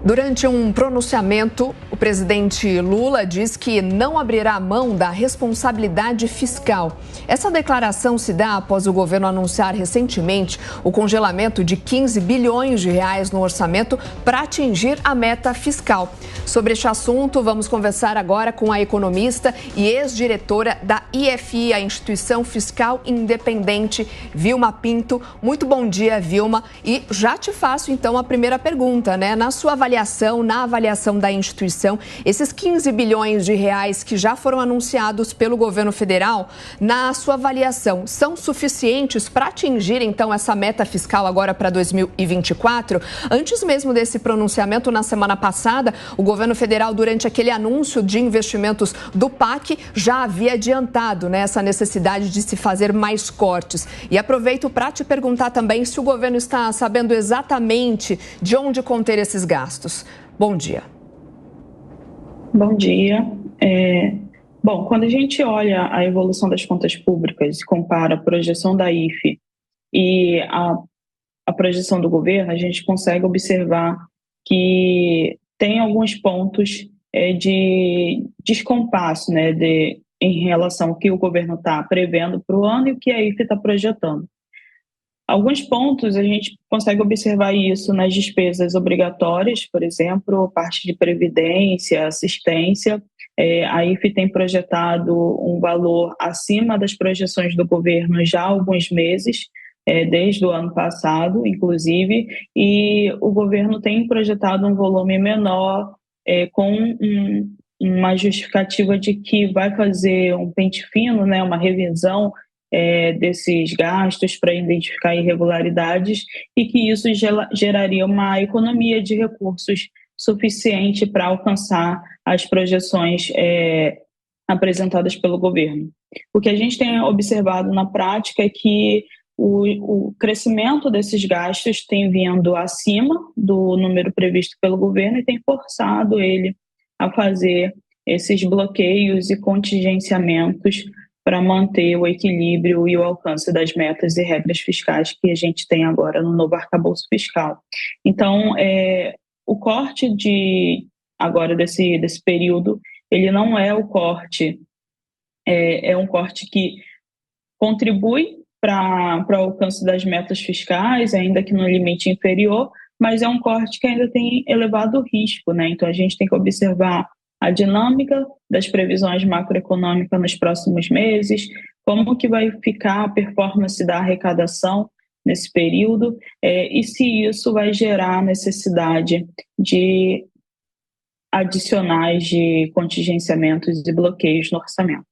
Durante um pronunciamento, o presidente Lula diz que não abrirá mão da responsabilidade fiscal. Essa declaração se dá após o governo anunciar recentemente o congelamento de 15 bilhões de reais no orçamento para atingir a meta fiscal. Sobre este assunto, vamos conversar agora com a economista e ex-diretora da IFI, a Instituição Fiscal Independente, Vilma Pinto. Muito bom dia, Vilma. E já te faço, então, a primeira pergunta, né? Na avaliação da instituição, esses 15 bilhões de reais que já foram anunciados pelo governo federal, na sua avaliação, são suficientes para atingir, então, essa meta fiscal agora para 2024? Antes mesmo desse pronunciamento, na semana passada, o governo federal, durante aquele anúncio de investimentos do PAC, já havia adiantado, né, essa necessidade de se fazer mais cortes. E aproveito para te perguntar também se o governo está sabendo exatamente de onde conter esses gastos. Bom dia. Bom dia. Bom, quando a gente olha a evolução das contas públicas e compara a projeção da IFE e a projeção do governo, a gente consegue observar que tem alguns pontos de descompasso, né, em relação ao que o governo está prevendo para o ano e o que a IFE está projetando. Alguns pontos a gente consegue observar isso nas despesas obrigatórias, por exemplo, parte de previdência, assistência. A IFE tem projetado um valor acima das projeções do governo já há alguns meses, desde o ano passado, inclusive, e o governo tem projetado um volume menor, com uma justificativa de que vai fazer um pente fino, né, uma revisão desses gastos para identificar irregularidades e que isso geraria uma economia de recursos suficiente para alcançar as projeções apresentadas pelo governo. O que a gente tem observado na prática é que o crescimento desses gastos tem vindo acima do número previsto pelo governo e tem forçado ele a fazer esses bloqueios e contingenciamentos para manter o equilíbrio e o alcance das metas e regras fiscais que a gente tem agora no novo arcabouço fiscal. Então, o corte agora desse período, ele não é o corte, é um corte que contribui para o alcance das metas fiscais, ainda que no limite inferior, mas é um corte que ainda tem elevado risco, né? Então, a gente tem que observar a dinâmica das previsões macroeconômicas nos próximos meses, como que vai ficar a performance da arrecadação nesse período, e se isso vai gerar necessidade de adicionais de contingenciamentos e bloqueios no orçamento.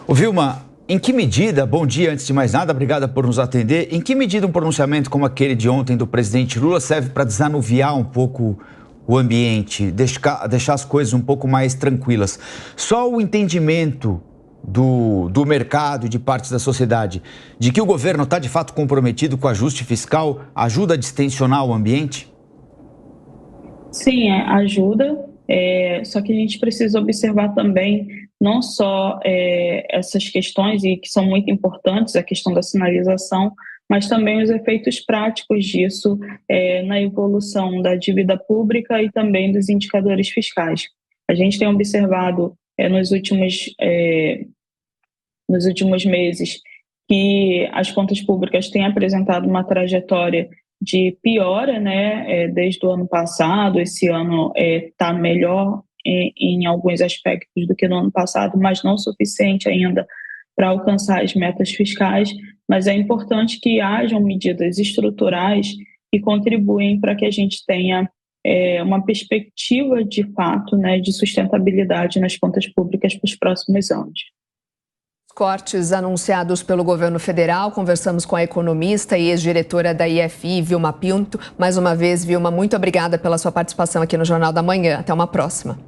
Vilma, em que medida, bom dia antes de mais nada, obrigada por nos atender, em que medida um pronunciamento como aquele de ontem do presidente Lula serve para desanuviar um pouco o ambiente, deixar as coisas um pouco mais tranquilas? Só o entendimento do mercado e de partes da sociedade de que o governo está de fato comprometido com o ajuste fiscal ajuda a distensionar o ambiente? Sim, ajuda, só que a gente precisa observar também não só essas questões, e que são muito importantes, a questão da sinalização, mas também os efeitos práticos disso na evolução da dívida pública e também dos indicadores fiscais. A gente tem observado nos últimos meses que as contas públicas têm apresentado uma trajetória de piora, né, desde o ano passado. Esse ano está melhor em alguns aspectos do que no ano passado, mas não suficiente ainda para alcançar as metas fiscais, mas é importante que hajam medidas estruturais que contribuem para que a gente tenha uma perspectiva de fato, né, de sustentabilidade nas contas públicas para os próximos anos. Cortes anunciados pelo governo federal, conversamos com a economista e ex-diretora da IFI, Vilma Pinto. Mais uma vez, Vilma, muito obrigada pela sua participação aqui no Jornal da Manhã. Até uma próxima.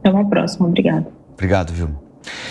Até uma próxima, obrigada. Obrigado, Vilma.